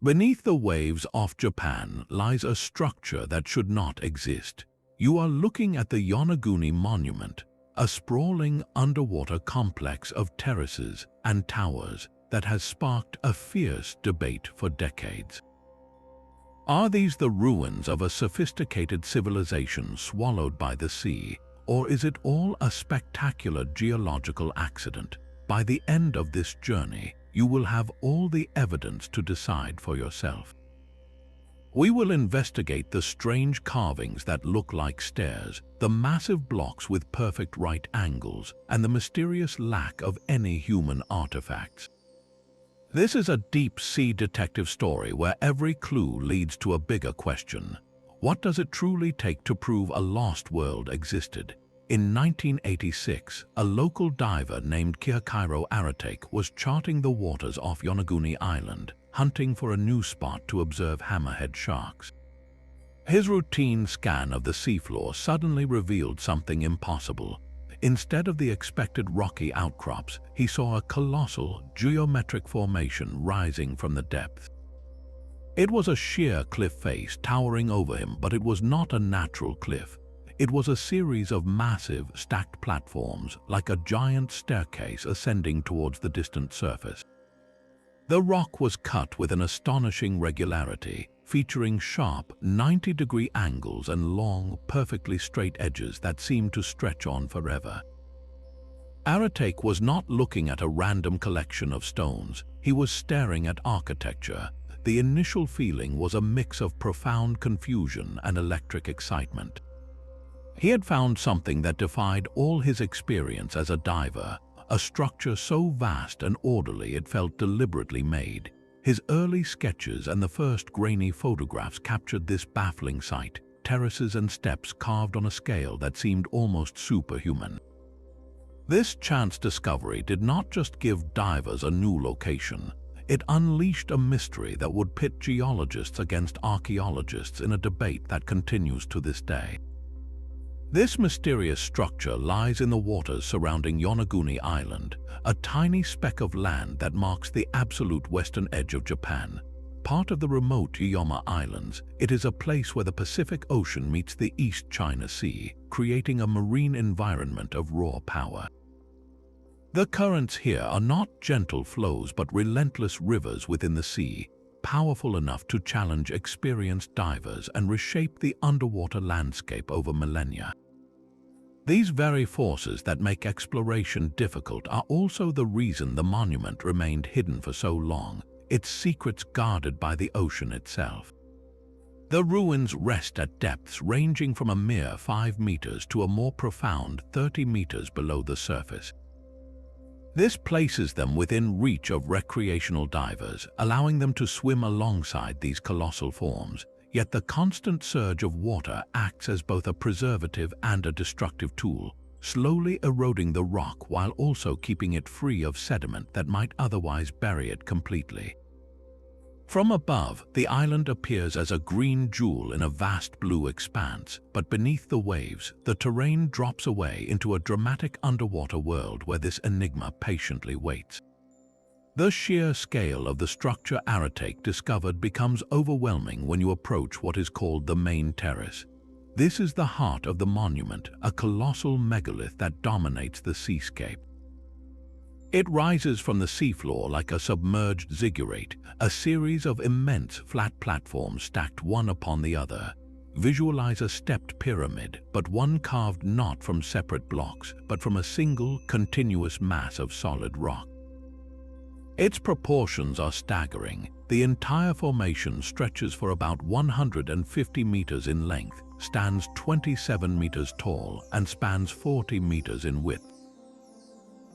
Beneath the waves off Japan lies a structure that should not exist. You are looking at the Yonaguni Monument, a sprawling underwater complex of terraces and towers that has sparked a fierce debate for decades. Are these the ruins of a sophisticated civilization swallowed by the sea, or is it all a spectacular geological accident? By the end of this journey, you will have all the evidence to decide for yourself. We will investigate the strange carvings that look like stairs, the massive blocks with perfect right angles, and the mysterious lack of any human artifacts. This is a deep-sea detective story where every clue leads to a bigger question. What does it truly take to prove a lost world existed? In 1986, a local diver named Kihachiro Aratake was charting the waters off Yonaguni Island, hunting for a new spot to observe hammerhead sharks. His routine scan of the seafloor suddenly revealed something impossible. Instead of the expected rocky outcrops, he saw a colossal geometric formation rising from the depths. It was a sheer cliff face towering over him, but it was not a natural cliff. It was a series of massive, stacked platforms, like a giant staircase ascending towards the distant surface. The rock was cut with an astonishing regularity, featuring sharp, 90-degree angles and long, perfectly straight edges that seemed to stretch on forever. Aratake was not looking at a random collection of stones. He was staring at architecture. The initial feeling was a mix of profound confusion and electric excitement. He had found something that defied all his experience as a diver, a structure so vast and orderly it felt deliberately made. His early sketches and the first grainy photographs captured this baffling sight, terraces and steps carved on a scale that seemed almost superhuman. This chance discovery did not just give divers a new location. It unleashed a mystery that would pit geologists against archaeologists in a debate that continues to this day. This mysterious structure lies in the waters surrounding Yonaguni Island, a tiny speck of land that marks the absolute western edge of Japan. Part of the remote Iiyama Islands, it is a place where the Pacific Ocean meets the East China Sea, creating a marine environment of raw power. The currents here are not gentle flows but relentless rivers within the sea, powerful enough to challenge experienced divers and reshape the underwater landscape over millennia. These very forces that make exploration difficult are also the reason the monument remained hidden for so long, its secrets guarded by the ocean itself. The ruins rest at depths ranging from a mere 5 meters to a more profound 30 meters below the surface. This places them within reach of recreational divers, allowing them to swim alongside these colossal forms. Yet the constant surge of water acts as both a preservative and a destructive tool, slowly eroding the rock while also keeping it free of sediment that might otherwise bury it completely. From above, the island appears as a green jewel in a vast blue expanse, but beneath the waves, the terrain drops away into a dramatic underwater world where this enigma patiently waits. The sheer scale of the structure Aratake discovered becomes overwhelming when you approach what is called the main terrace. This is the heart of the monument, a colossal megalith that dominates the seascape. It rises from the seafloor like a submerged ziggurat, a series of immense flat platforms stacked one upon the other. Visualize a stepped pyramid, but one carved not from separate blocks, but from a single, continuous mass of solid rock. Its proportions are staggering. The entire formation stretches for about 150 meters in length, stands 27 meters tall, and spans 40 meters in width.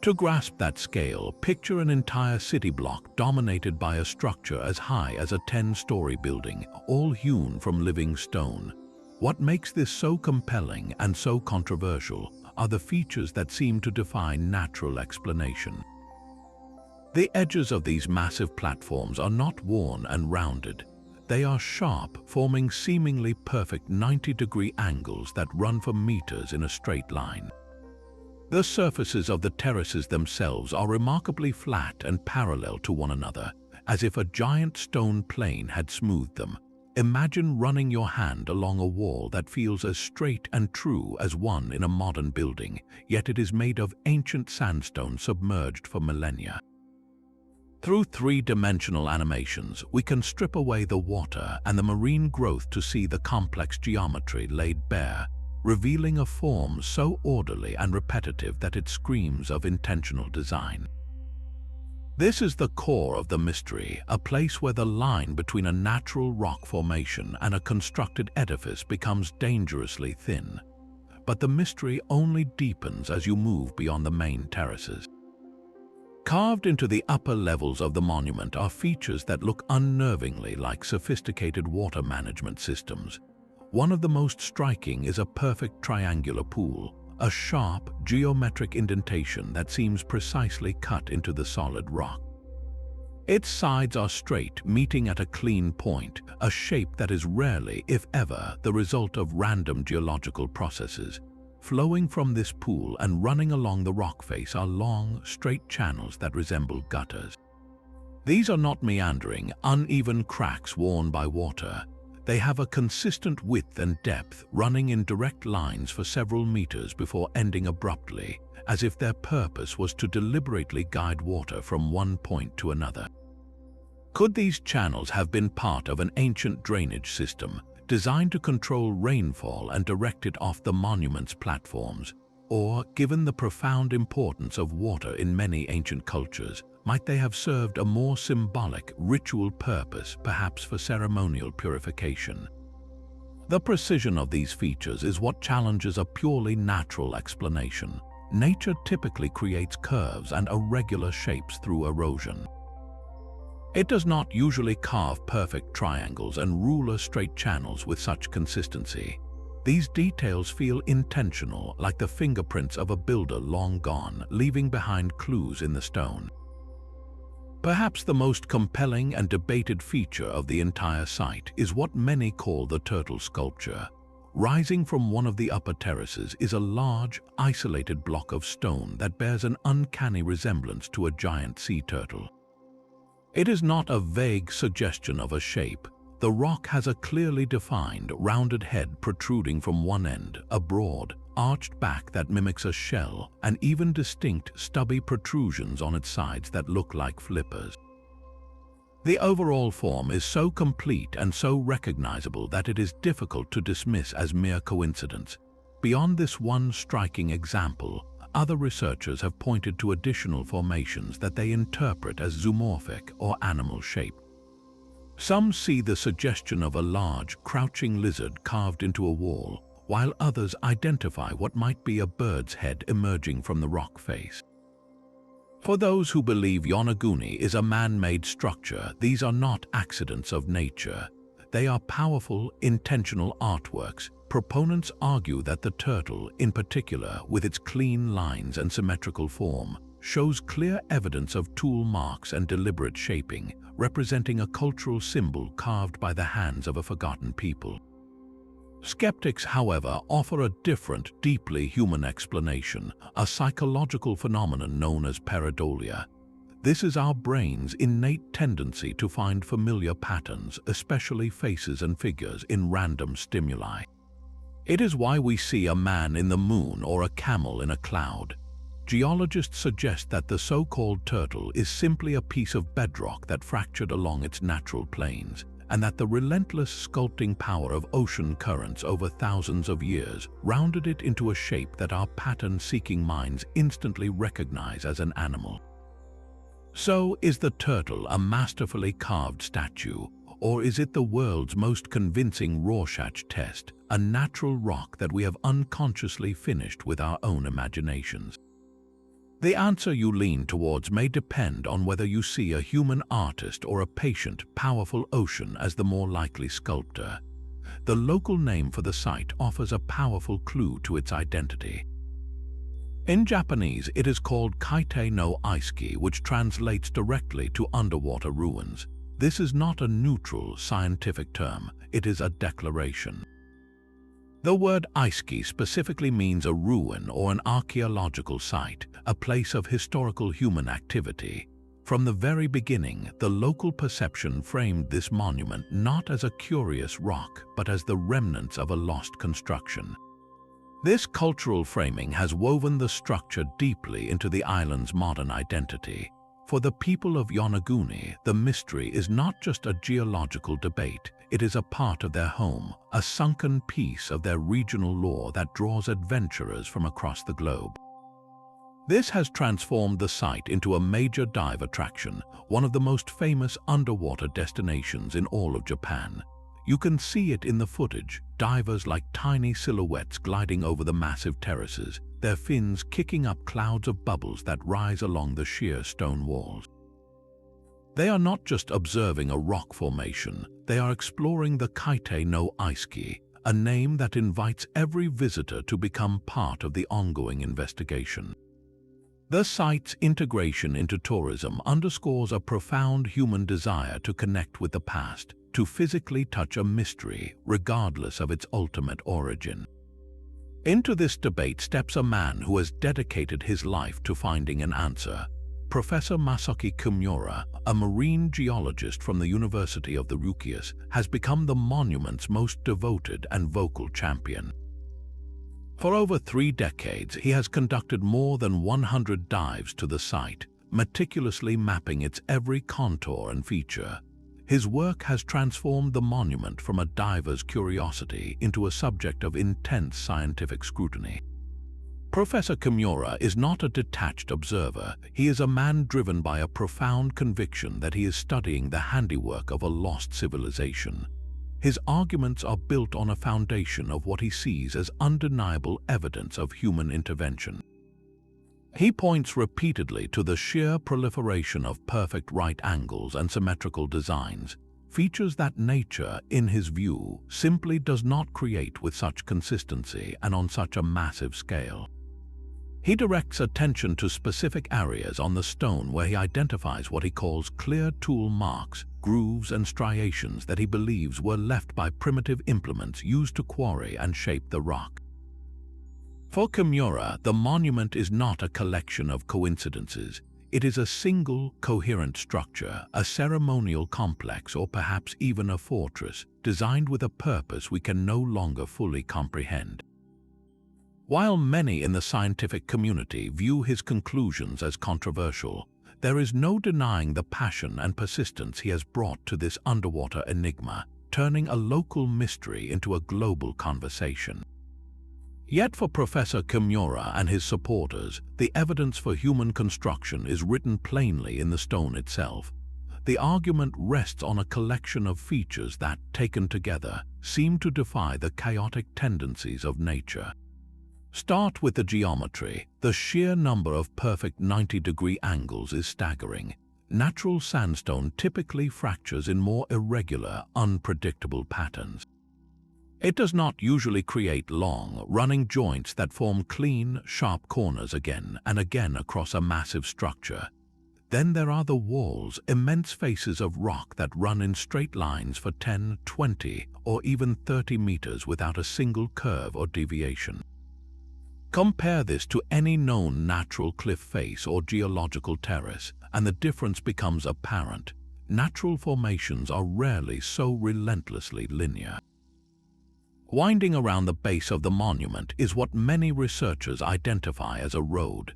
To grasp that scale, picture an entire city block dominated by a structure as high as a 10-story building, all hewn from living stone. What makes this so compelling and so controversial are the features that seem to defy natural explanation. The edges of these massive platforms are not worn and rounded. They are sharp, forming seemingly perfect 90-degree angles that run for meters in a straight line. The surfaces of the terraces themselves are remarkably flat and parallel to one another, as if a giant stone plane had smoothed them. Imagine running your hand along a wall that feels as straight and true as one in a modern building, yet it is made of ancient sandstone submerged for millennia. Through three-dimensional animations, we can strip away the water and the marine growth to see the complex geometry laid bare, revealing a form so orderly and repetitive that it screams of intentional design. This is the core of the mystery, a place where the line between a natural rock formation and a constructed edifice becomes dangerously thin. But the mystery only deepens as you move beyond the main terraces. Carved into the upper levels of the monument are features that look unnervingly like sophisticated water management systems. One of the most striking is a perfect triangular pool, a sharp, geometric indentation that seems precisely cut into the solid rock. Its sides are straight, meeting at a clean point, a shape that is rarely, if ever, the result of random geological processes. Flowing from this pool and running along the rock face are long, straight channels that resemble gutters. These are not meandering, uneven cracks worn by water. They have a consistent width and depth, running in direct lines for several meters before ending abruptly, as if their purpose was to deliberately guide water from one point to another. Could these channels have been part of an ancient drainage system, designed to control rainfall and direct it off the monument's platforms? Or, given the profound importance of water in many ancient cultures, might they have served a more symbolic, ritual purpose, perhaps for ceremonial purification? The precision of these features is what challenges a purely natural explanation. Nature typically creates curves and irregular shapes through erosion. It does not usually carve perfect triangles and ruler straight channels with such consistency. These details feel intentional, like the fingerprints of a builder long gone, leaving behind clues in the stone. Perhaps the most compelling and debated feature of the entire site is what many call the turtle sculpture. Rising from one of the upper terraces is a large, isolated block of stone that bears an uncanny resemblance to a giant sea turtle. It is not a vague suggestion of a shape. The rock has a clearly defined, rounded head protruding from one end, a broad, arched back that mimics a shell, and even distinct, stubby protrusions on its sides that look like flippers. The overall form is so complete and so recognizable that it is difficult to dismiss as mere coincidence. Beyond this one striking example, other researchers have pointed to additional formations that they interpret as zoomorphic or animal-shaped. Some see the suggestion of a large, crouching lizard carved into a wall, while others identify what might be a bird's head emerging from the rock face. For those who believe Yonaguni is a man-made structure, these are not accidents of nature. They are powerful, intentional artworks. Proponents argue that the turtle, in particular, with its clean lines and symmetrical form, shows clear evidence of tool marks and deliberate shaping, representing a cultural symbol carved by the hands of a forgotten people. Skeptics, however, offer a different, deeply human explanation, a psychological phenomenon known as pareidolia. This is our brain's innate tendency to find familiar patterns, especially faces and figures, in random stimuli. It is why we see a man in the moon or a camel in a cloud. Geologists suggest that the so-called turtle is simply a piece of bedrock that fractured along its natural planes, and that the relentless sculpting power of ocean currents over thousands of years rounded it into a shape that our pattern-seeking minds instantly recognize as an animal. So, is the turtle a masterfully carved statue, or is it the world's most convincing Rorschach test, a natural rock that we have unconsciously finished with our own imaginations? The answer you lean towards may depend on whether you see a human artist or a patient, powerful ocean as the more likely sculptor. The local name for the site offers a powerful clue to its identity. In Japanese, it is called Kaite no Aisuki, which translates directly to underwater ruins. This is not a neutral scientific term, it is a declaration. The word Aisuki specifically means a ruin or an archaeological site, a place of historical human activity. From the very beginning, the local perception framed this monument not as a curious rock, but as the remnants of a lost construction. This cultural framing has woven the structure deeply into the island's modern identity. For the people of Yonaguni, the mystery is not just a geological debate, it is a part of their home, a sunken piece of their regional lore that draws adventurers from across the globe. This has transformed the site into a major dive attraction, one of the most famous underwater destinations in all of Japan. You can see it in the footage, divers like tiny silhouettes gliding over the massive terraces, their fins kicking up clouds of bubbles that rise along the sheer stone walls. They are not just observing a rock formation, they are exploring the Kaite no Aisuki, a name that invites every visitor to become part of the ongoing investigation. The site's integration into tourism underscores a profound human desire to connect with the past, to physically touch a mystery, regardless of its ultimate origin. Into this debate steps a man who has dedicated his life to finding an answer. Professor Masaaki Kimura, a marine geologist from the University of the Ryukyus, has become the monument's most devoted and vocal champion. For over 3 decades, he has conducted more than 100 dives to the site, meticulously mapping its every contour and feature. His work has transformed the monument from a diver's curiosity into a subject of intense scientific scrutiny. Professor Kimura is not a detached observer, he is a man driven by a profound conviction that he is studying the handiwork of a lost civilization. His arguments are built on a foundation of what he sees as undeniable evidence of human intervention. He points repeatedly to the sheer proliferation of perfect right angles and symmetrical designs, features that nature, in his view, simply does not create with such consistency and on such a massive scale. He directs attention to specific areas on the stone where he identifies what he calls clear tool marks, grooves and striations that he believes were left by primitive implements used to quarry and shape the rock. For Kimura, the monument is not a collection of coincidences. It is a single, coherent structure, a ceremonial complex or perhaps even a fortress, designed with a purpose we can no longer fully comprehend. While many in the scientific community view his conclusions as controversial, there is no denying the passion and persistence he has brought to this underwater enigma, turning a local mystery into a global conversation. Yet for Professor Kimura and his supporters, the evidence for human construction is written plainly in the stone itself. The argument rests on a collection of features that, taken together, seem to defy the chaotic tendencies of nature. Start with the geometry. The sheer number of perfect 90-degree angles is staggering. Natural sandstone typically fractures in more irregular, unpredictable patterns. It does not usually create long, running joints that form clean, sharp corners again and again across a massive structure. Then there are the walls, immense faces of rock that run in straight lines for 10, 20, or even 30 meters without a single curve or deviation. Compare this to any known natural cliff face or geological terrace, and the difference becomes apparent. Natural formations are rarely so relentlessly linear. Winding around the base of the monument is what many researchers identify as a road.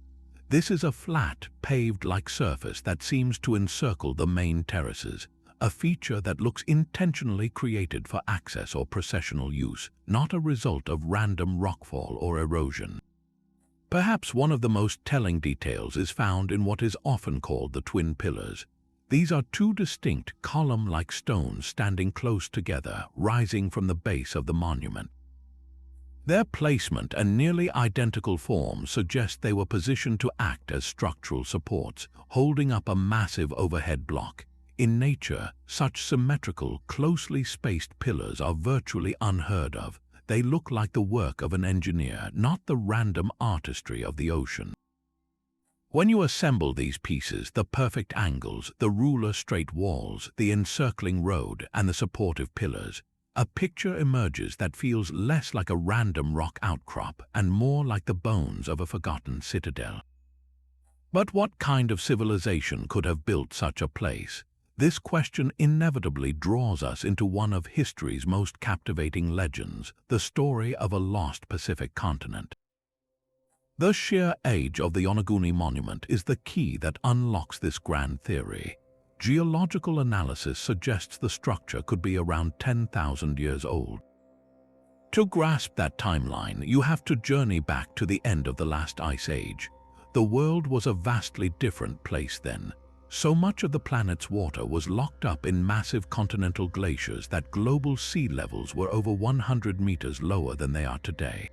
This is a flat, paved-like surface that seems to encircle the main terraces, a feature that looks intentionally created for access or processional use, not a result of random rockfall or erosion. Perhaps one of the most telling details is found in what is often called the twin pillars. These are 2 distinct column-like stones standing close together, rising from the base of the monument. Their placement and nearly identical form suggest they were positioned to act as structural supports, holding up a massive overhead block. In nature, such symmetrical, closely spaced pillars are virtually unheard of. They look like the work of an engineer, not the random artistry of the ocean. When you assemble these pieces, the perfect angles, the ruler-straight walls, the encircling road, and the supportive pillars, a picture emerges that feels less like a random rock outcrop and more like the bones of a forgotten citadel. But what kind of civilization could have built such a place? This question inevitably draws us into one of history's most captivating legends, the story of a lost Pacific continent. The sheer age of the Yonaguni Monument is the key that unlocks this grand theory. Geological analysis suggests the structure could be around 10,000 years old. To grasp that timeline, you have to journey back to the end of the last ice age. The world was a vastly different place then. So much of the planet's water was locked up in massive continental glaciers that global sea levels were over 100 meters lower than they are today.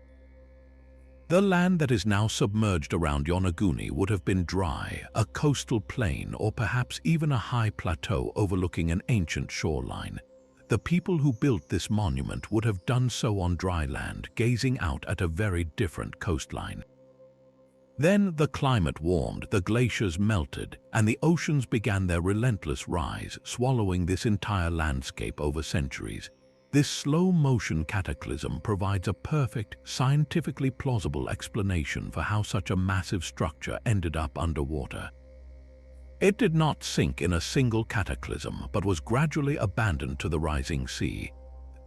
The land that is now submerged around Yonaguni would have been dry, a coastal plain, or perhaps even a high plateau overlooking an ancient shoreline. The people who built this monument would have done so on dry land, gazing out at a very different coastline. Then the climate warmed, the glaciers melted, and the oceans began their relentless rise, swallowing this entire landscape over centuries. This slow-motion cataclysm provides a perfect, scientifically plausible explanation for how such a massive structure ended up underwater. It did not sink in a single cataclysm, but was gradually abandoned to the rising sea.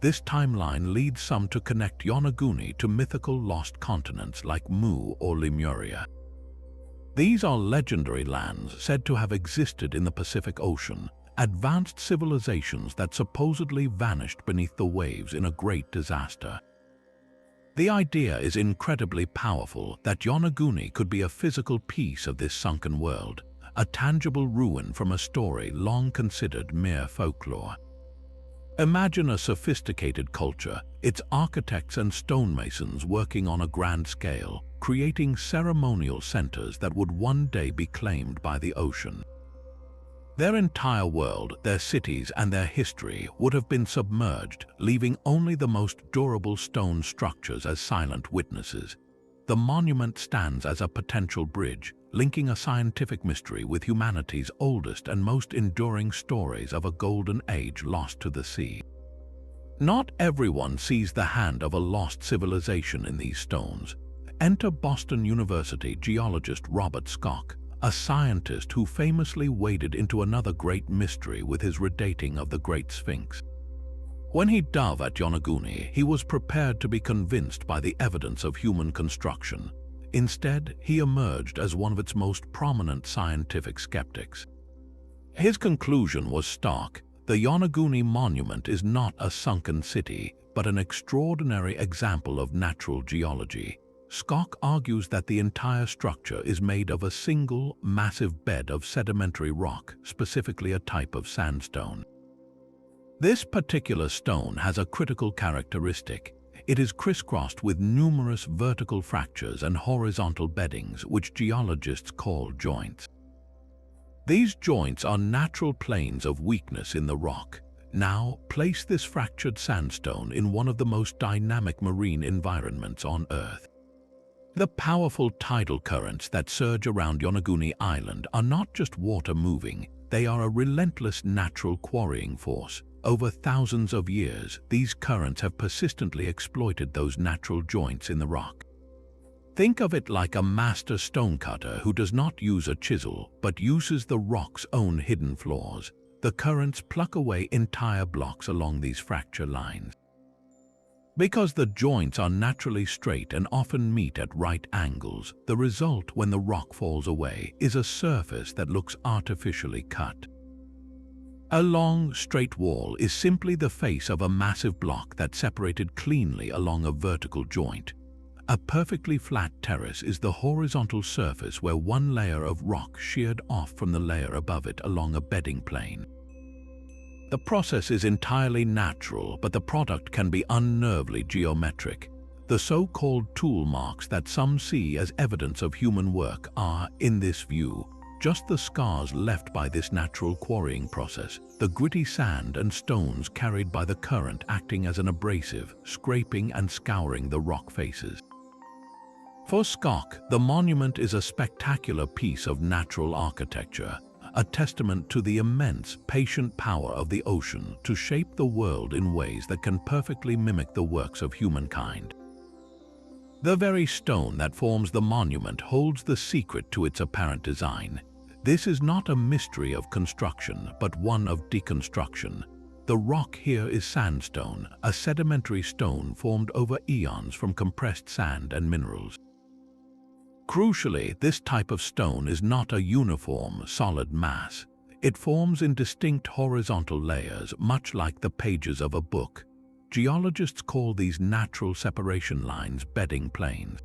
This timeline leads some to connect Yonaguni to mythical lost continents like Mu or Lemuria. These are legendary lands said to have existed in the Pacific Ocean, advanced civilizations that supposedly vanished beneath the waves in a great disaster. The idea is incredibly powerful that Yonaguni could be a physical piece of this sunken world, a tangible ruin from a story long considered mere folklore. Imagine a sophisticated culture, its architects and stonemasons working on a grand scale, creating ceremonial centers that would one day be claimed by the ocean. Their entire world, their cities and their history would have been submerged, leaving only the most durable stone structures as silent witnesses. The monument stands as a potential bridge, linking a scientific mystery with humanity's oldest and most enduring stories of a golden age lost to the sea. Not everyone sees the hand of a lost civilization in these stones. Enter Boston University geologist Robert Schoch, a scientist who famously waded into another great mystery with his redating of the Great Sphinx. When he dove at Yonaguni, he was prepared to be convinced by the evidence of human construction. Instead, he emerged as one of its most prominent scientific skeptics. His conclusion was stark. The Yonaguni Monument is not a sunken city, but an extraordinary example of natural geology. Schoch argues that the entire structure is made of a single, massive bed of sedimentary rock, specifically a type of sandstone. This particular stone has a critical characteristic. It is crisscrossed with numerous vertical fractures and horizontal beddings, which geologists call joints. These joints are natural planes of weakness in the rock. Now, place this fractured sandstone in one of the most dynamic marine environments on Earth. The powerful tidal currents that surge around Yonaguni Island are not just water moving, they are a relentless natural quarrying force. Over thousands of years, these currents have persistently exploited those natural joints in the rock. Think of it like a master stonecutter who does not use a chisel, but uses the rock's own hidden flaws. The currents pluck away entire blocks along these fracture lines. Because the joints are naturally straight and often meet at right angles, the result when the rock falls away is a surface that looks artificially cut. A long, straight wall is simply the face of a massive block that separated cleanly along a vertical joint. A perfectly flat terrace is the horizontal surface where one layer of rock sheared off from the layer above it along a bedding plane. The process is entirely natural, but the product can be unnervingly geometric. The so-called tool marks that some see as evidence of human work are, in this view, just the scars left by this natural quarrying process, the gritty sand and stones carried by the current acting as an abrasive, scraping and scouring the rock faces. For Schoch, the monument is a spectacular piece of natural architecture, a testament to the immense, patient power of the ocean to shape the world in ways that can perfectly mimic the works of humankind. The very stone that forms the monument holds the secret to its apparent design. This is not a mystery of construction, but one of deconstruction. The rock here is sandstone, a sedimentary stone formed over eons from compressed sand and minerals. Crucially, this type of stone is not a uniform, solid mass. It forms in distinct horizontal layers, much like the pages of a book. Geologists call these natural separation lines bedding planes.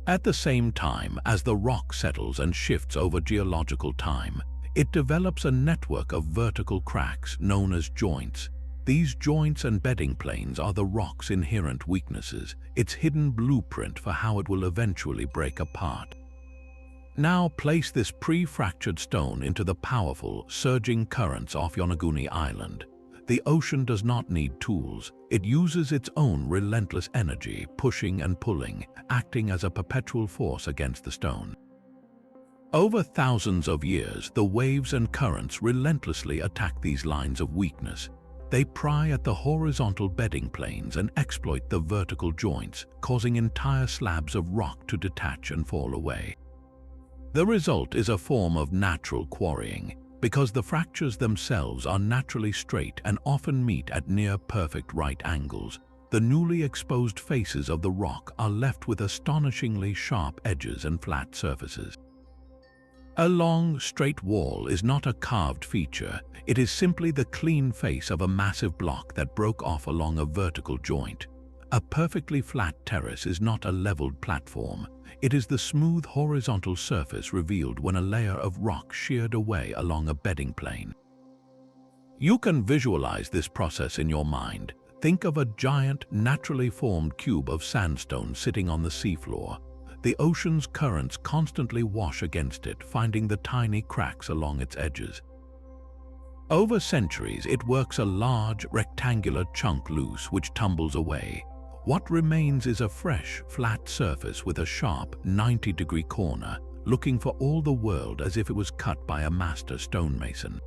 At the same time as the rock settles and shifts over geological time, it develops a network of vertical cracks known as joints. These joints and bedding planes are the rock's inherent weaknesses, its hidden blueprint for how it will eventually break apart. Now place this pre-fractured stone into the powerful, surging currents off Yonaguni Island. The ocean does not need tools. It uses its own relentless energy, pushing and pulling, acting as a perpetual force against the stone. Over thousands of years, the waves and currents relentlessly attack these lines of weakness. They pry at the horizontal bedding planes and exploit the vertical joints, causing entire slabs of rock to detach and fall away. The result is a form of natural quarrying, because the fractures themselves are naturally straight and often meet at near-perfect right angles. The newly exposed faces of the rock are left with astonishingly sharp edges and flat surfaces. A long, straight wall is not a carved feature. It is simply the clean face of a massive block that broke off along a vertical joint. A perfectly flat terrace is not a leveled platform. It is the smooth horizontal surface revealed when a layer of rock sheared away along a bedding plane. You can visualize this process in your mind. Think of a giant, naturally formed cube of sandstone sitting on the seafloor. The ocean's currents constantly wash against it, finding the tiny cracks along its edges. Over centuries, it works a large, rectangular chunk loose which tumbles away. What remains is a fresh, flat surface with a sharp, 90-degree corner, looking for all the world as if it was cut by a master stonemason.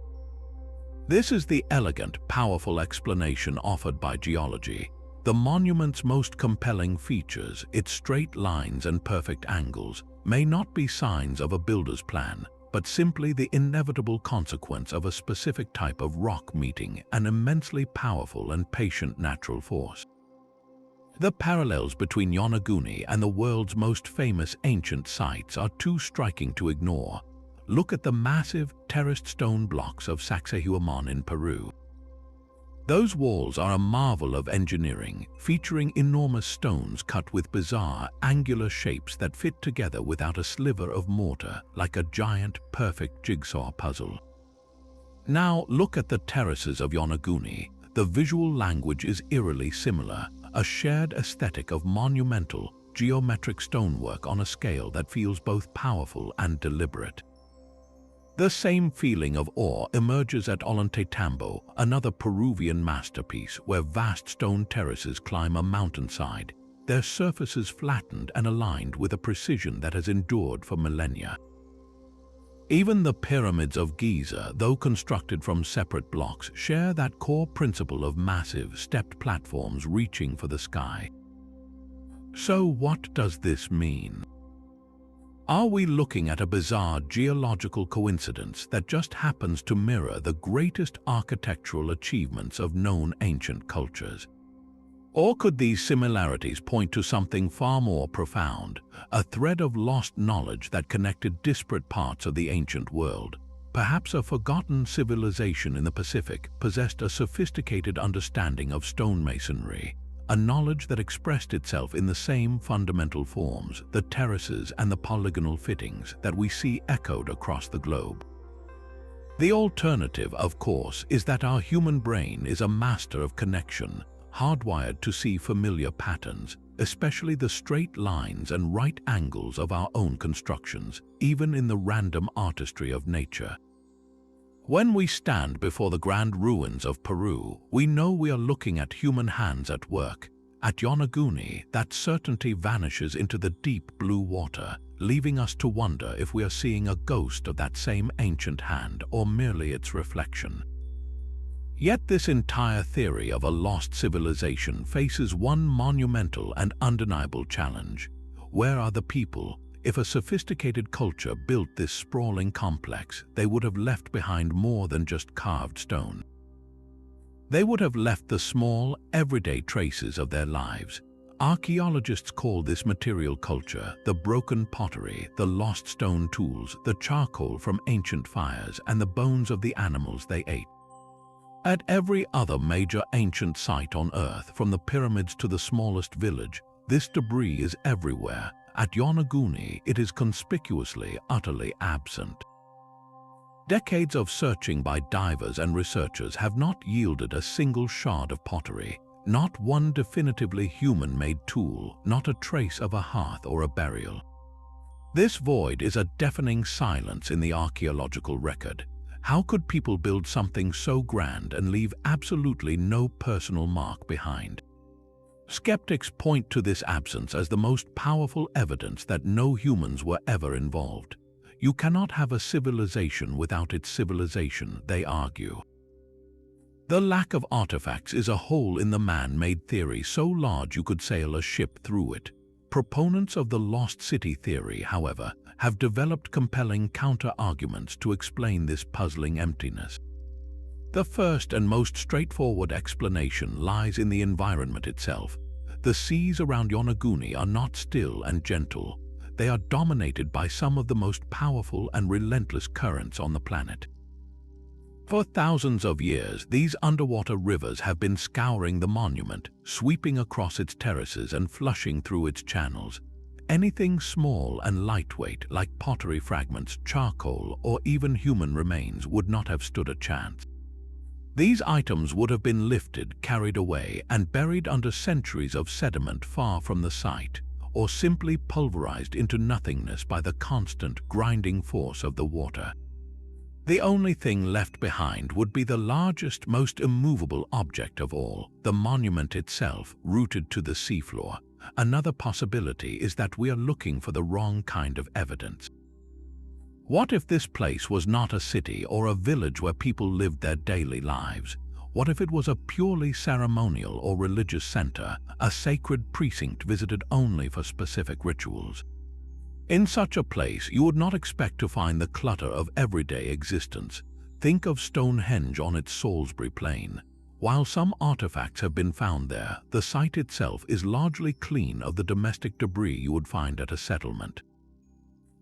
This is the elegant, powerful explanation offered by geology. The monument's most compelling features, its straight lines and perfect angles, may not be signs of a builder's plan, but simply the inevitable consequence of a specific type of rock meeting an immensely powerful and patient natural force. The parallels between Yonaguni and the world's most famous ancient sites are too striking to ignore. Look at the massive, terraced stone blocks of Sacsayhuaman in Peru. Those walls are a marvel of engineering, featuring enormous stones cut with bizarre, angular shapes that fit together without a sliver of mortar, like a giant, perfect jigsaw puzzle. Now look at the terraces of Yonaguni. The visual language is eerily similar, a shared aesthetic of monumental, geometric stonework on a scale that feels both powerful and deliberate. The same feeling of awe emerges at Ollantaytambo, another Peruvian masterpiece where vast stone terraces climb a mountainside, their surfaces flattened and aligned with a precision that has endured for millennia. Even the pyramids of Giza, though constructed from separate blocks, share that core principle of massive, stepped platforms reaching for the sky. So what does this mean? Are we looking at a bizarre geological coincidence that just happens to mirror the greatest architectural achievements of known ancient cultures? Or could these similarities point to something far more profound, a thread of lost knowledge that connected disparate parts of the ancient world? Perhaps a forgotten civilization in the Pacific possessed a sophisticated understanding of stonemasonry, a knowledge that expressed itself in the same fundamental forms, the terraces and the polygonal fittings that we see echoed across the globe. The alternative, of course, is that our human brain is a master of connection, hardwired to see familiar patterns, especially the straight lines and right angles of our own constructions, even in the random artistry of nature. When we stand before the grand ruins of Peru, we know we are looking at human hands at work. At Yonaguni, that certainty vanishes into the deep blue water, leaving us to wonder if we are seeing a ghost of that same ancient hand or merely its reflection. Yet this entire theory of a lost civilization faces one monumental and undeniable challenge. Where are the people? If a sophisticated culture built this sprawling complex, they would have left behind more than just carved stone. They would have left the small, everyday traces of their lives. Archaeologists call this material culture the broken pottery, the lost stone tools, the charcoal from ancient fires, and the bones of the animals they ate. At every other major ancient site on Earth, from the pyramids to the smallest village, this debris is everywhere. At Yonaguni, it is conspicuously, utterly absent. Decades of searching by divers and researchers have not yielded a single shard of pottery, not one definitively human-made tool, not a trace of a hearth or a burial. This void is a deafening silence in the archaeological record. How could people build something so grand and leave absolutely no personal mark behind? Skeptics point to this absence as the most powerful evidence that no humans were ever involved. You cannot have a civilization without its civilization, they argue. The lack of artifacts is a hole in the man-made theory so large you could sail a ship through it. Proponents of the lost city theory, however, have developed compelling counter-arguments to explain this puzzling emptiness. The first and most straightforward explanation lies in the environment itself. The seas around Yonaguni are not still and gentle. They are dominated by some of the most powerful and relentless currents on the planet. For thousands of years, these underwater rivers have been scouring the monument, sweeping across its terraces and flushing through its channels. Anything small and lightweight, like pottery fragments, charcoal, or even human remains, would not have stood a chance. These items would have been lifted, carried away, and buried under centuries of sediment far from the site, or simply pulverized into nothingness by the constant, grinding force of the water. The only thing left behind would be the largest, most immovable object of all, the monument itself, rooted to the seafloor. Another possibility is that we are looking for the wrong kind of evidence. What if this place was not a city or a village where people lived their daily lives? What if it was a purely ceremonial or religious center, a sacred precinct visited only for specific rituals? In such a place, you would not expect to find the clutter of everyday existence. Think of Stonehenge on its Salisbury Plain. While some artifacts have been found there, the site itself is largely clean of the domestic debris you would find at a settlement.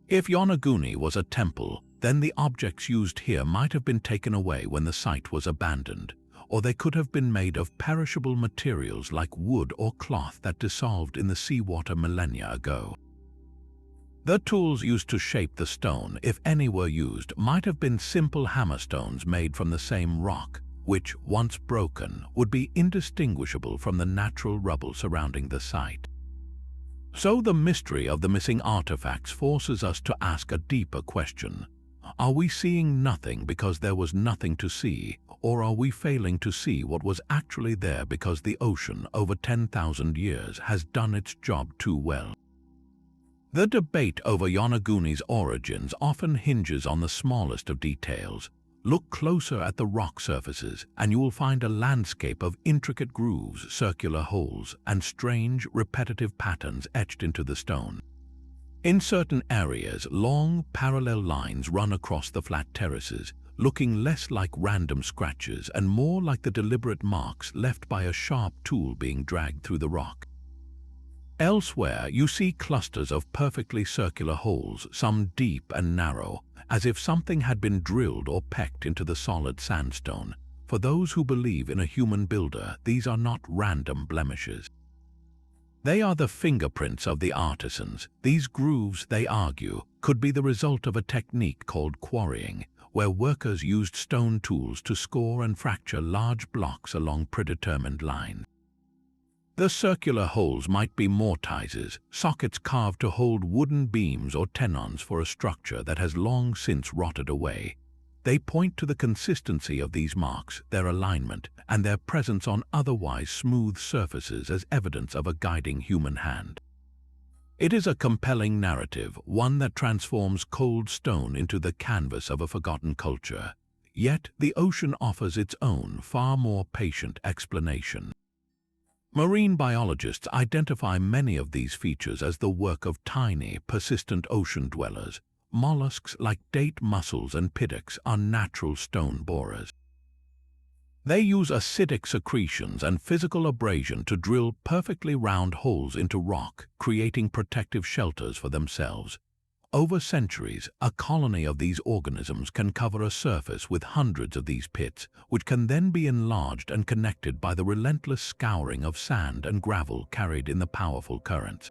If Yonaguni was a temple, then the objects used here might have been taken away when the site was abandoned, or they could have been made of perishable materials like wood or cloth that dissolved in the seawater millennia ago. The tools used to shape the stone, if any were used, might have been simple hammerstones made from the same rock, which, once broken, would be indistinguishable from the natural rubble surrounding the site. So the mystery of the missing artifacts forces us to ask a deeper question. Are we seeing nothing because there was nothing to see, or are we failing to see what was actually there because the ocean, over 10,000 years, has done its job too well? The debate over Yonaguni's origins often hinges on the smallest of details. Look closer at the rock surfaces, and you will find a landscape of intricate grooves, circular holes, and strange, repetitive patterns etched into the stone. In certain areas, long, parallel lines run across the flat terraces, looking less like random scratches and more like the deliberate marks left by a sharp tool being dragged through the rock. Elsewhere, you see clusters of perfectly circular holes, some deep and narrow, as if something had been drilled or pecked into the solid sandstone. For those who believe in a human builder, these are not random blemishes. They are the fingerprints of the artisans. These grooves, they argue, could be the result of a technique called quarrying, where workers used stone tools to score and fracture large blocks along predetermined lines. The circular holes might be mortises, sockets carved to hold wooden beams or tenons for a structure that has long since rotted away. They point to the consistency of these marks, their alignment, and their presence on otherwise smooth surfaces as evidence of a guiding human hand. It is a compelling narrative, one that transforms cold stone into the canvas of a forgotten culture. Yet the ocean offers its own, far more patient explanation. Marine biologists identify many of these features as the work of tiny, persistent ocean dwellers. Mollusks like date mussels and piddocks are natural stone borers. They use acidic secretions and physical abrasion to drill perfectly round holes into rock, creating protective shelters for themselves. Over centuries, a colony of these organisms can cover a surface with hundreds of these pits, which can then be enlarged and connected by the relentless scouring of sand and gravel carried in the powerful currents.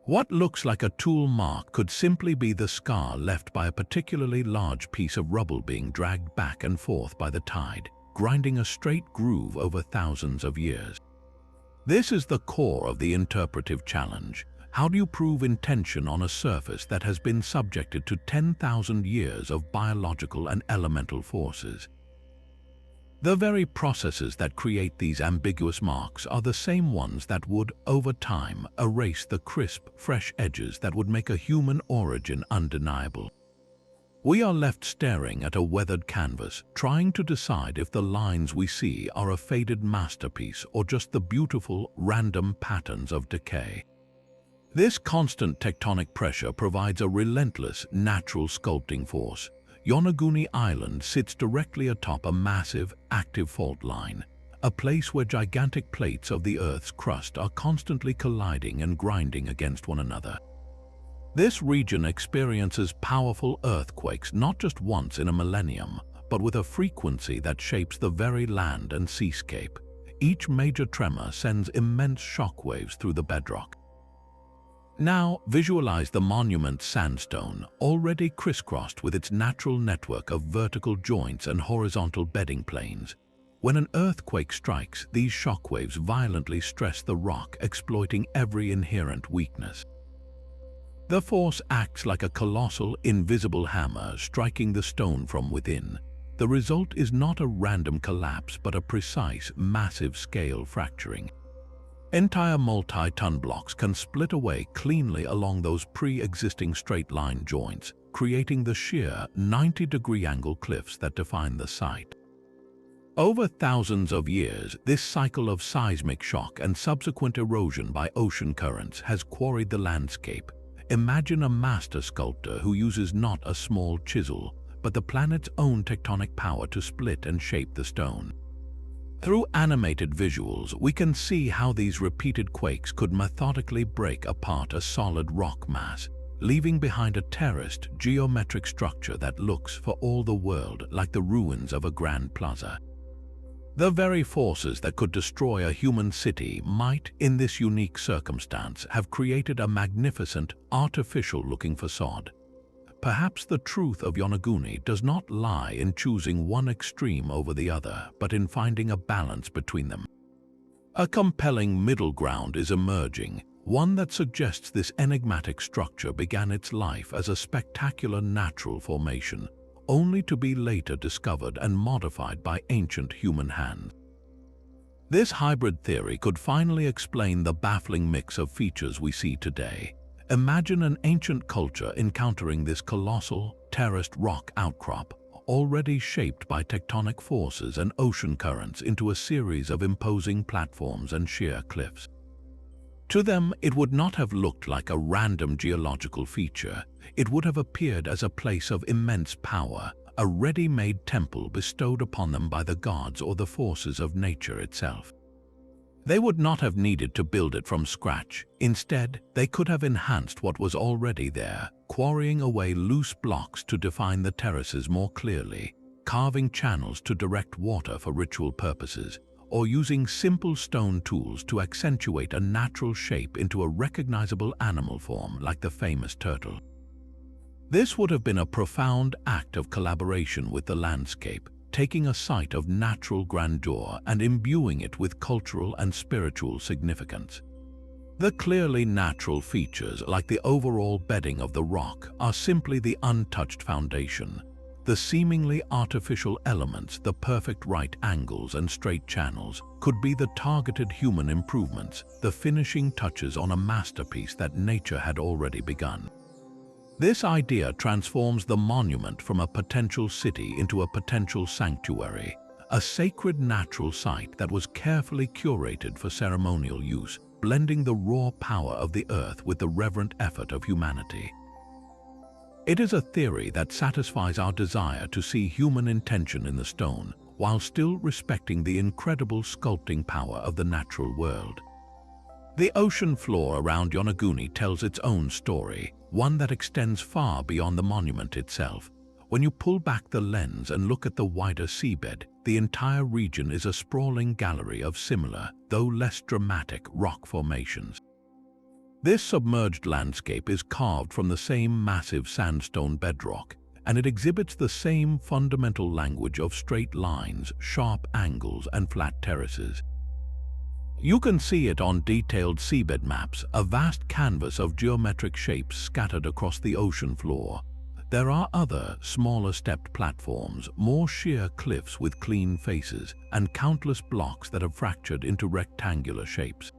What looks like a tool mark could simply be the scar left by a particularly large piece of rubble being dragged back and forth by the tide, grinding a straight groove over thousands of years. This is the core of the interpretive challenge. How do you prove intention on a surface that has been subjected to 10,000 years of biological and elemental forces? The very processes that create these ambiguous marks are the same ones that would, over time, erase the crisp, fresh edges that would make a human origin undeniable. We are left staring at a weathered canvas, trying to decide if the lines we see are a faded masterpiece or just the beautiful, random patterns of decay. This constant tectonic pressure provides a relentless, natural sculpting force. Yonaguni Island sits directly atop a massive, active fault line, a place where gigantic plates of the Earth's crust are constantly colliding and grinding against one another. This region experiences powerful earthquakes not just once in a millennium, but with a frequency that shapes the very land and seascape. Each major tremor sends immense shockwaves through the bedrock. Now, visualize the monument's sandstone, already crisscrossed with its natural network of vertical joints and horizontal bedding planes. When an earthquake strikes, these shockwaves violently stress the rock, exploiting every inherent weakness. The force acts like a colossal, invisible hammer striking the stone from within. The result is not a random collapse, but a precise, massive-scale fracturing. Entire multi-ton blocks can split away cleanly along those pre-existing straight-line joints, creating the sheer 90-degree angle cliffs that define the site. Over thousands of years, this cycle of seismic shock and subsequent erosion by ocean currents has quarried the landscape. Imagine a master sculptor who uses not a small chisel, but the planet's own tectonic power to split and shape the stone. Through animated visuals, we can see how these repeated quakes could methodically break apart a solid rock mass, leaving behind a terraced, geometric structure that looks, for all the world, like the ruins of a grand plaza. The very forces that could destroy a human city might, in this unique circumstance, have created a magnificent, artificial-looking facade. Perhaps the truth of Yonaguni does not lie in choosing one extreme over the other, but in finding a balance between them. A compelling middle ground is emerging, one that suggests this enigmatic structure began its life as a spectacular natural formation, only to be later discovered and modified by ancient human hands. This hybrid theory could finally explain the baffling mix of features we see today. Imagine an ancient culture encountering this colossal, terraced rock outcrop, already shaped by tectonic forces and ocean currents into a series of imposing platforms and sheer cliffs. To them, it would not have looked like a random geological feature. It would have appeared as a place of immense power, a ready-made temple bestowed upon them by the gods or the forces of nature itself. They would not have needed to build it from scratch. Instead, they could have enhanced what was already there, quarrying away loose blocks to define the terraces more clearly, carving channels to direct water for ritual purposes, or using simple stone tools to accentuate a natural shape into a recognizable animal form like the famous turtle. This would have been a profound act of collaboration with the landscape, taking a site of natural grandeur and imbuing it with cultural and spiritual significance. The clearly natural features, like the overall bedding of the rock, are simply the untouched foundation. The seemingly artificial elements, the perfect right angles and straight channels, could be the targeted human improvements, the finishing touches on a masterpiece that nature had already begun. This idea transforms the monument from a potential city into a potential sanctuary, a sacred natural site that was carefully curated for ceremonial use, blending the raw power of the earth with the reverent effort of humanity. It is a theory that satisfies our desire to see human intention in the stone, while still respecting the incredible sculpting power of the natural world. The ocean floor around Yonaguni tells its own story, one that extends far beyond the monument itself. When you pull back the lens and look at the wider seabed, the entire region is a sprawling gallery of similar, though less dramatic, rock formations. This submerged landscape is carved from the same massive sandstone bedrock, and it exhibits the same fundamental language of straight lines, sharp angles, and flat terraces. You can see it on detailed seabed maps, a vast canvas of geometric shapes scattered across the ocean floor. There are other, smaller stepped platforms, more sheer cliffs with clean faces, and countless blocks that have fractured into rectangular shapes.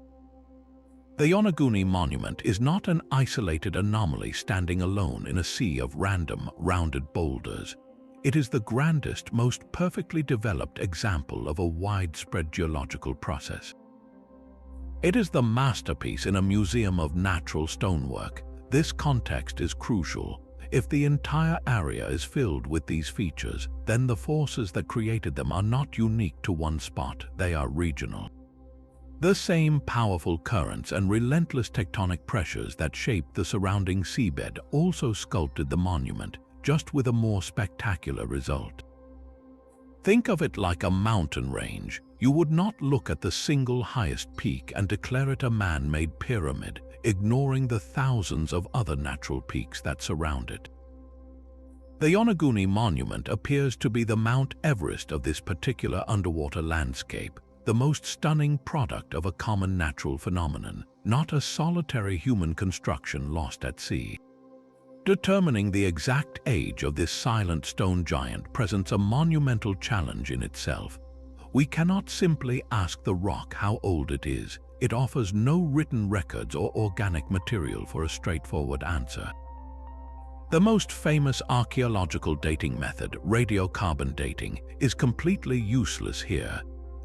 The Yonaguni Monument is not an isolated anomaly standing alone in a sea of random, rounded boulders. It is the grandest, most perfectly developed example of a widespread geological process. It is the masterpiece in a museum of natural stonework. This context is crucial. If the entire area is filled with these features, then the forces that created them are not unique to one spot, they are regional. The same powerful currents and relentless tectonic pressures that shaped the surrounding seabed also sculpted the monument, just with a more spectacular result. Think of it like a mountain range. You would not look at the single highest peak and declare it a man-made pyramid, ignoring the thousands of other natural peaks that surround it. The Yonaguni Monument appears to be the Mount Everest of this particular underwater landscape, the most stunning product of a common natural phenomenon, not a solitary human construction lost at sea. Determining the exact age of this silent stone giant presents a monumental challenge in itself. We cannot simply ask the rock how old it is. It offers no written records or organic material for a straightforward answer. The most famous archaeological dating method, radiocarbon dating, is completely useless here.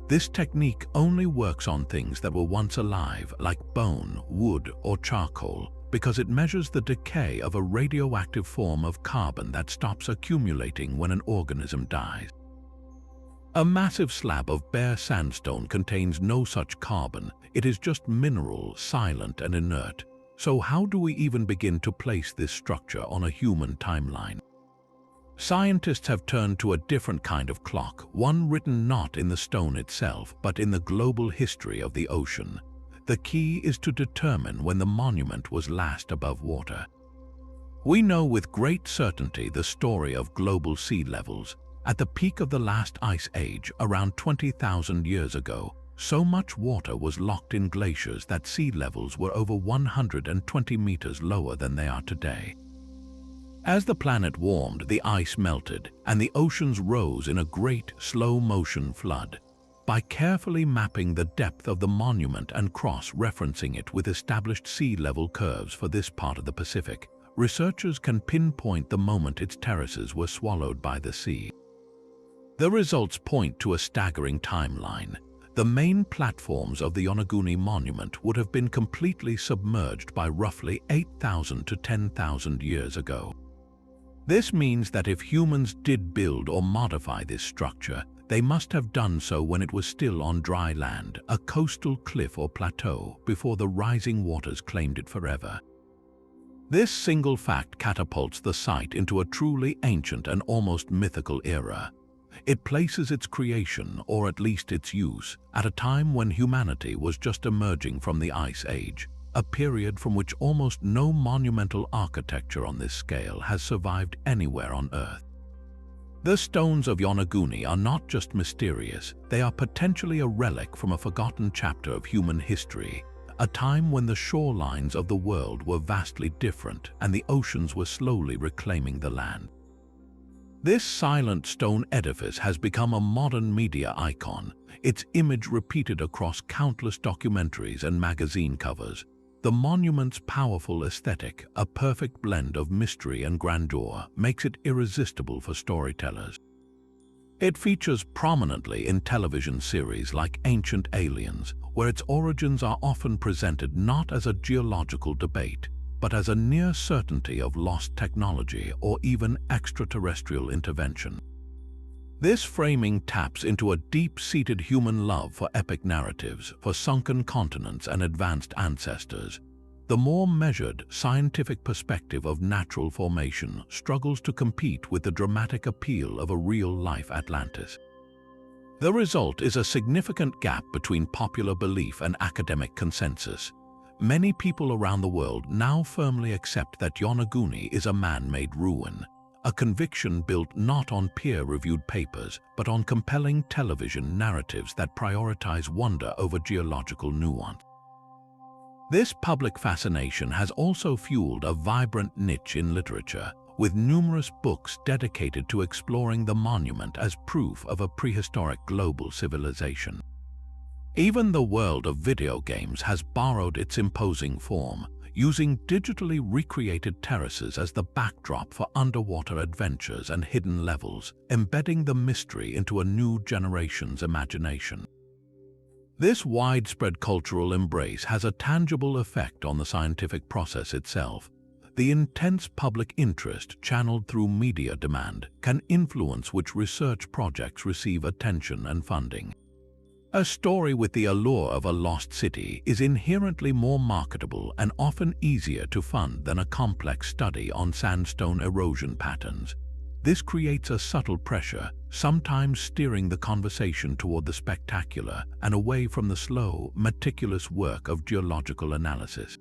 This technique only works on things that were once alive, like bone, wood, or charcoal, because it measures the decay of a radioactive form of carbon that stops accumulating when an organism dies. A massive slab of bare sandstone contains no such carbon. It is just mineral, silent and inert. So how do we even begin to place this structure on a human timeline? Scientists have turned to a different kind of clock, one written not in the stone itself, but in the global history of the ocean. The key is to determine when the monument was last above water. We know with great certainty the story of global sea levels. At the peak of the last ice age, around 20,000 years ago, so much water was locked in glaciers that sea levels were over 120 meters lower than they are today. As the planet warmed, the ice melted, and the oceans rose in a great, slow-motion flood. By carefully mapping the depth of the monument and cross-referencing it with established sea level curves for this part of the Pacific, researchers can pinpoint the moment its terraces were swallowed by the sea. The results point to a staggering timeline. The main platforms of the Yonaguni Monument would have been completely submerged by roughly 8,000 to 10,000 years ago. This means that if humans did build or modify this structure, they must have done so when it was still on dry land, a coastal cliff or plateau, before the rising waters claimed it forever. This single fact catapults the site into a truly ancient and almost mythical era. It places its creation, or at least its use, at a time when humanity was just emerging from the Ice Age, a period from which almost no monumental architecture on this scale has survived anywhere on Earth. The stones of Yonaguni are not just mysterious, they are potentially a relic from a forgotten chapter of human history, a time when the shorelines of the world were vastly different and the oceans were slowly reclaiming the land. This silent stone edifice has become a modern media icon, its image repeated across countless documentaries and magazine covers. The monument's powerful aesthetic, a perfect blend of mystery and grandeur, makes it irresistible for storytellers. It features prominently in television series like Ancient Aliens, where its origins are often presented not as a geological debate, but as a near certainty of lost technology or even extraterrestrial intervention. This framing taps into a deep-seated human love for epic narratives, for sunken continents and advanced ancestors. The more measured, scientific perspective of natural formation struggles to compete with the dramatic appeal of a real-life Atlantis. The result is a significant gap between popular belief and academic consensus. Many people around the world now firmly accept that Yonaguni is a man-made ruin, a conviction built not on peer-reviewed papers, but on compelling television narratives that prioritize wonder over geological nuance. This public fascination has also fueled a vibrant niche in literature, with numerous books dedicated to exploring the monument as proof of a prehistoric global civilization. Even the world of video games has borrowed its imposing form, using digitally recreated terraces as the backdrop for underwater adventures and hidden levels, embedding the mystery into a new generation's imagination. This widespread cultural embrace has a tangible effect on the scientific process itself. The intense public interest channeled through media demand can influence which research projects receive attention and funding. A story with the allure of a lost city is inherently more marketable and often easier to fund than a complex study on sandstone erosion patterns. This creates a subtle pressure, sometimes steering the conversation toward the spectacular and away from the slow, meticulous work of geological analysis.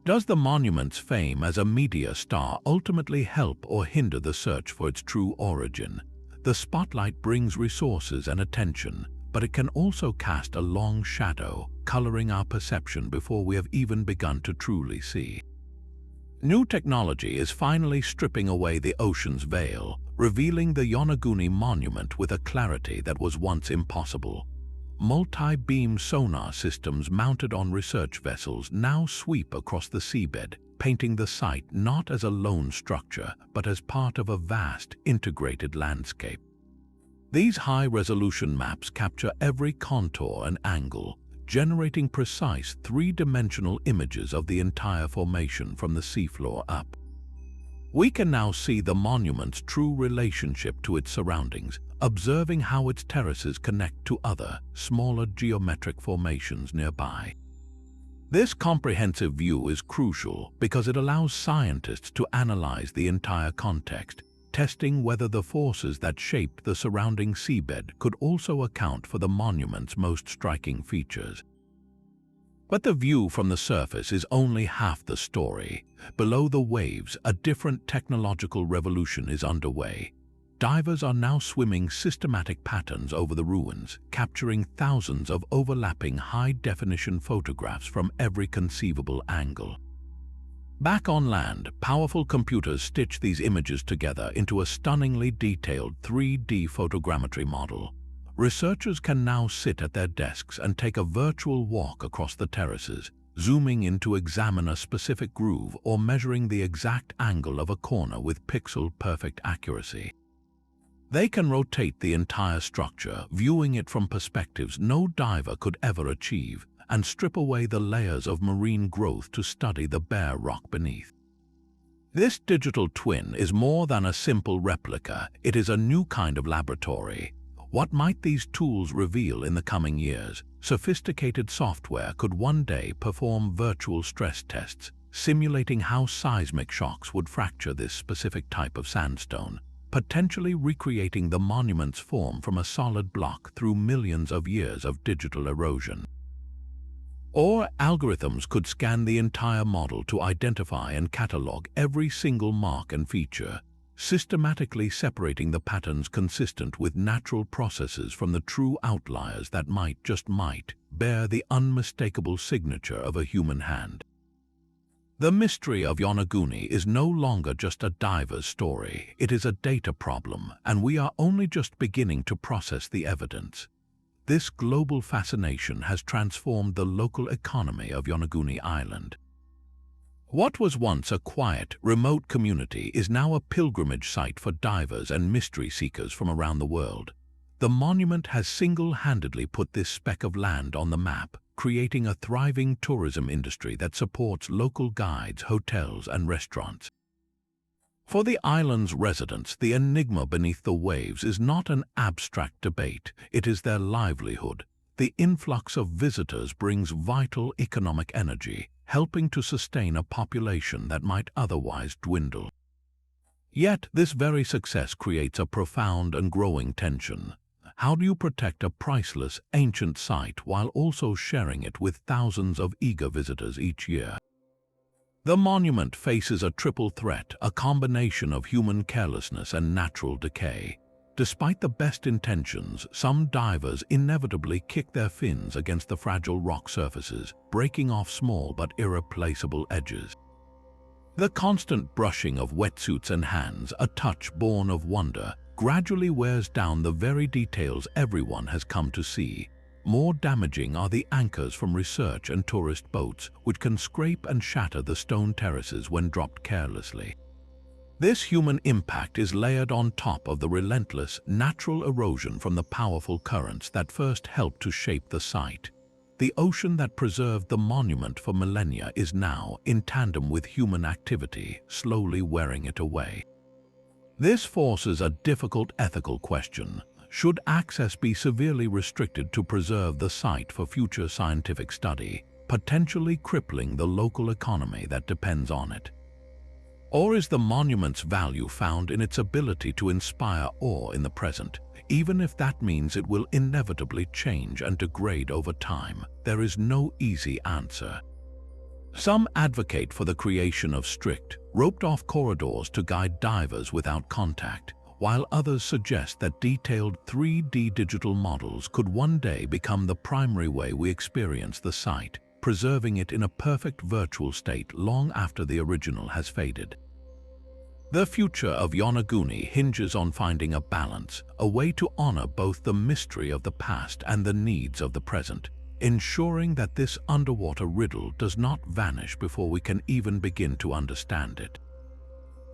Does the monument's fame as a media star ultimately help or hinder the search for its true origin? The spotlight brings resources and attention, but it can also cast a long shadow, coloring our perception before we have even begun to truly see. New technology is finally stripping away the ocean's veil, revealing the Yonaguni Monument with a clarity that was once impossible. Multi-beam sonar systems mounted on research vessels now sweep across the seabed, painting the site not as a lone structure, but as part of a vast, integrated landscape. These high-resolution maps capture every contour and angle, generating precise three-dimensional images of the entire formation from the seafloor up. We can now see the monument's true relationship to its surroundings, observing how its terraces connect to other, smaller geometric formations nearby. This comprehensive view is crucial because it allows scientists to analyze the entire context, testing whether the forces that shaped the surrounding seabed could also account for the monument's most striking features. But the view from the surface is only half the story. Below the waves, a different technological revolution is underway. Divers are now swimming systematic patterns over the ruins, capturing thousands of overlapping high-definition photographs from every conceivable angle. Back on land, powerful computers stitch these images together into a stunningly detailed 3D photogrammetry model. Researchers can now sit at their desks and take a virtual walk across the terraces, zooming in to examine a specific groove or measuring the exact angle of a corner with pixel-perfect accuracy. They can rotate the entire structure, viewing it from perspectives no diver could ever achieve, and strip away the layers of marine growth to study the bare rock beneath. This digital twin is more than a simple replica, it is a new kind of laboratory. What might these tools reveal in the coming years? Sophisticated software could one day perform virtual stress tests, simulating how seismic shocks would fracture this specific type of sandstone, potentially recreating the monument's form from a solid block through millions of years of digital erosion. Or algorithms could scan the entire model to identify and catalog every single mark and feature, systematically separating the patterns consistent with natural processes from the true outliers that might, just might, bear the unmistakable signature of a human hand. The mystery of Yonaguni is no longer just a diver's story, it is a data problem, and we are only just beginning to process the evidence. this global fascination has transformed the local economy of Yonaguni Island. What was once a quiet, remote community is now a pilgrimage site for divers and mystery seekers from around the world. The monument has single-handedly put this speck of land on the map, creating a thriving tourism industry that supports local guides, hotels, and restaurants. For the island's residents, the enigma beneath the waves is not an abstract debate, it is their livelihood. The influx of visitors brings vital economic energy, helping to sustain a population that might otherwise dwindle. Yet, this very success creates a profound and growing tension. How do you protect a priceless, ancient site while also sharing it with thousands of eager visitors each year? The monument faces a triple threat, a combination of human carelessness and natural decay. Despite the best intentions, some divers inevitably kick their fins against the fragile rock surfaces, breaking off small but irreplaceable edges. The constant brushing of wetsuits and hands, a touch born of wonder, gradually wears down the very details everyone has come to see. More damaging are the anchors from research and tourist boats, which can scrape and shatter the stone terraces when dropped carelessly. This human impact is layered on top of the relentless, natural erosion from the powerful currents that first helped to shape the site. The ocean that preserved the monument for millennia is now, in tandem with human activity, slowly wearing it away. This forces a difficult ethical question. Should access be severely restricted to preserve the site for future scientific study, potentially crippling the local economy that depends on it? Or is the monument's value found in its ability to inspire awe in the present? Even if that means it will inevitably change and degrade over time, there is no easy answer. Some advocate for the creation of strict, roped-off corridors to guide divers without contact, while others suggest that detailed 3D digital models could one day become the primary way we experience the site, preserving it in a perfect virtual state long after the original has faded. The future of Yonaguni hinges on finding a balance, a way to honor both the mystery of the past and the needs of the present, ensuring that this underwater riddle does not vanish before we can even begin to understand it.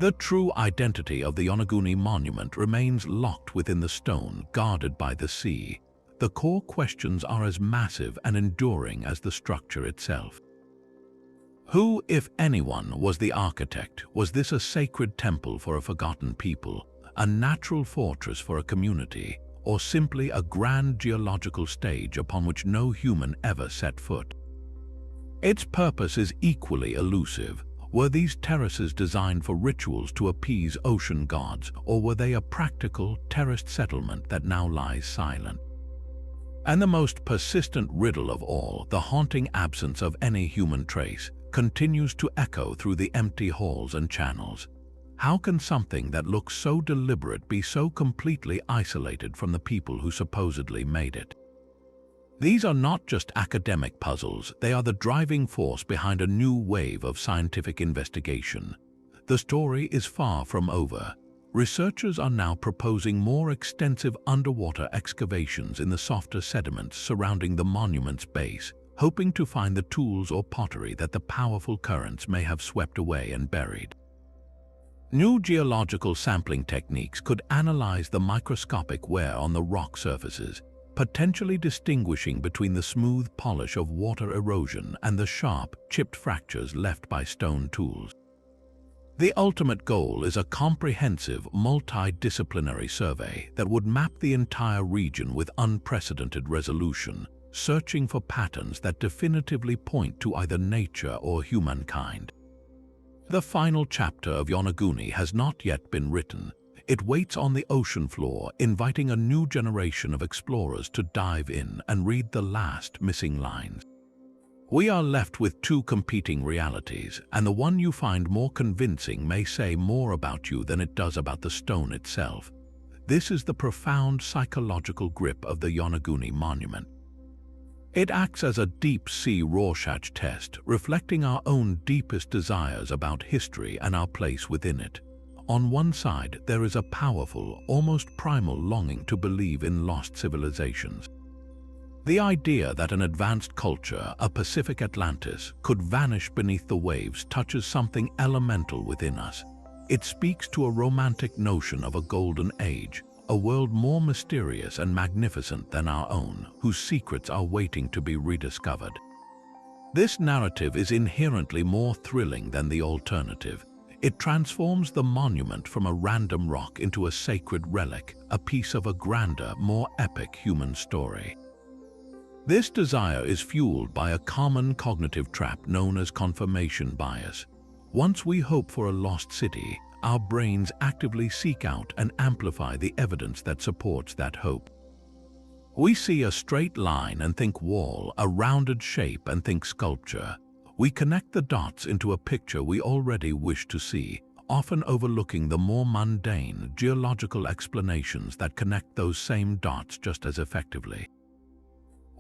The true identity of the Yonaguni Monument remains locked within the stone, guarded by the sea. The core questions are as massive and enduring as the structure itself. Who, if anyone, was the architect? Was this a sacred temple for a forgotten people, a natural fortress for a community, or simply a grand geological stage upon which no human ever set foot? Its purpose is equally elusive. Were these terraces designed for rituals to appease ocean gods, or were they a practical, terraced settlement that now lies silent? And the most persistent riddle of all, the haunting absence of any human trace, continues to echo through the empty halls and channels. How can something that looks so deliberate be so completely isolated from the people who supposedly made it? These are not just academic puzzles, they are the driving force behind a new wave of scientific investigation. The story is far from over. Researchers are now proposing more extensive underwater excavations in the softer sediments surrounding the monument's base, hoping to find the tools or pottery that the powerful currents may have swept away and buried. New geological sampling techniques could analyze the microscopic wear on the rock surfaces, potentially distinguishing between the smooth polish of water erosion and the sharp, chipped fractures left by stone tools. The ultimate goal is a comprehensive, multidisciplinary survey that would map the entire region with unprecedented resolution, searching for patterns that definitively point to either nature or humankind. The final chapter of Yonaguni has not yet been written. It waits on the ocean floor, inviting a new generation of explorers to dive in and read the last missing lines. We are left with two competing realities, and the one you find more convincing may say more about you than it does about the stone itself. This is the profound psychological grip of the Yonaguni Monument. It acts as a deep-sea Rorschach test, reflecting our own deepest desires about history and our place within it. On one side, there is a powerful, almost primal longing to believe in lost civilizations. The idea that an advanced culture, a Pacific Atlantis, could vanish beneath the waves touches something elemental within us. It speaks to a romantic notion of a golden age, a world more mysterious and magnificent than our own, whose secrets are waiting to be rediscovered. This narrative is inherently more thrilling than the alternative. It transforms the monument from a random rock into a sacred relic, a piece of a grander, more epic human story. This desire is fueled by a common cognitive trap known as confirmation bias. Once we hope for a lost city, our brains actively seek out and amplify the evidence that supports that hope. We see a straight line and think wall, a rounded shape and think sculpture. We connect the dots into a picture we already wish to see, often overlooking the more mundane geological explanations that connect those same dots just as effectively.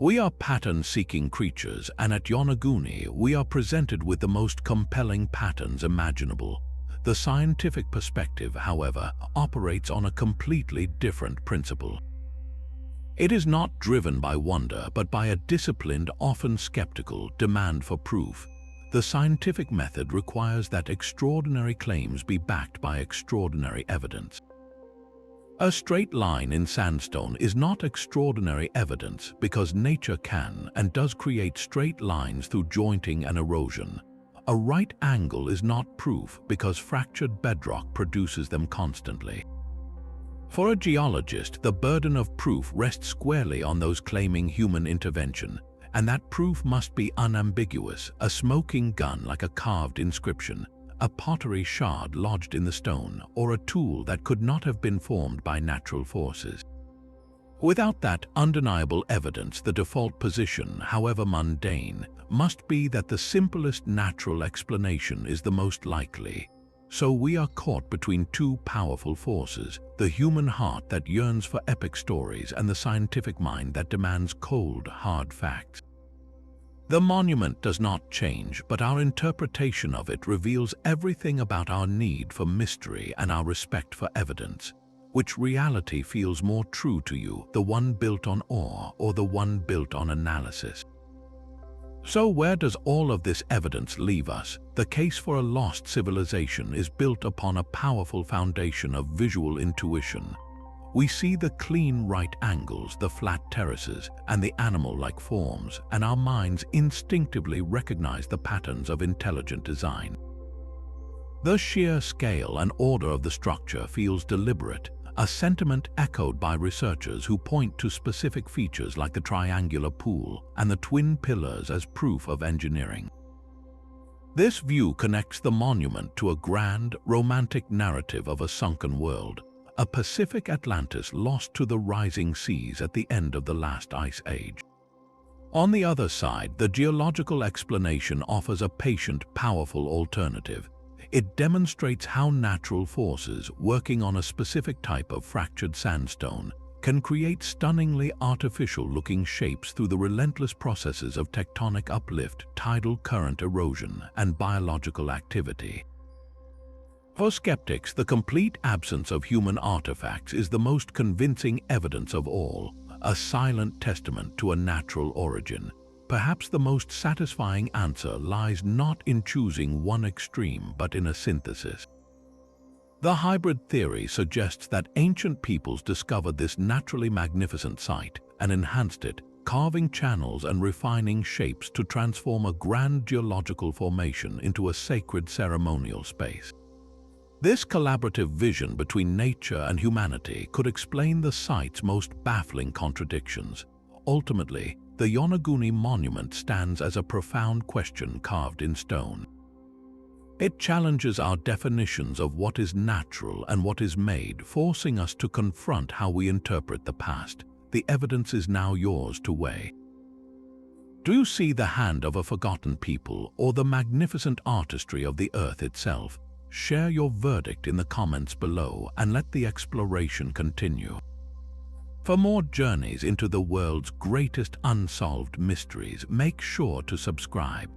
We are pattern-seeking creatures, and at Yonaguni, we are presented with the most compelling patterns imaginable. The scientific perspective, however, operates on a completely different principle. It is not driven by wonder, but by a disciplined, often skeptical, demand for proof. The scientific method requires that extraordinary claims be backed by extraordinary evidence. A straight line in sandstone is not extraordinary evidence because nature can and does create straight lines through jointing and erosion. A right angle is not proof because fractured bedrock produces them constantly. For a geologist, the burden of proof rests squarely on those claiming human intervention, and that proof must be unambiguous, a smoking gun like a carved inscription, a pottery shard lodged in the stone, or a tool that could not have been formed by natural forces. Without that undeniable evidence, the default position, however mundane, must be that the simplest natural explanation is the most likely. So we are caught between two powerful forces, the human heart that yearns for epic stories and the scientific mind that demands cold, hard facts. The monument does not change, but our interpretation of it reveals everything about our need for mystery and our respect for evidence. Which reality feels more true to you, the one built on awe or the one built on analysis? So where does all of this evidence leave us? The case for a lost civilization is built upon a powerful foundation of visual intuition. We see the clean right angles, the flat terraces, and the animal-like forms, and our minds instinctively recognize the patterns of intelligent design. The sheer scale and order of the structure feels deliberate, a sentiment echoed by researchers who point to specific features like the triangular pool and the twin pillars as proof of engineering. This view connects the monument to a grand, romantic narrative of a sunken world, a Pacific Atlantis lost to the rising seas at the end of the last ice age. On the other side, the geological explanation offers a patient, powerful alternative. It demonstrates how natural forces, working on a specific type of fractured sandstone, can create stunningly artificial-looking shapes through the relentless processes of tectonic uplift, tidal current erosion, and biological activity. For skeptics, the complete absence of human artifacts is the most convincing evidence of all, a silent testament to a natural origin. Perhaps the most satisfying answer lies not in choosing one extreme, but in a synthesis. The hybrid theory suggests that ancient peoples discovered this naturally magnificent site and enhanced it, carving channels and refining shapes to transform a grand geological formation into a sacred ceremonial space. This collaborative vision between nature and humanity could explain the site's most baffling contradictions. Ultimately, the Yonaguni Monument stands as a profound question carved in stone. It challenges our definitions of what is natural and what is made, forcing us to confront how we interpret the past. The evidence is now yours to weigh. Do you see the hand of a forgotten people or the magnificent artistry of the earth itself? Share your verdict in the comments below and let the exploration continue. For more journeys into the world's greatest unsolved mysteries, make sure to subscribe.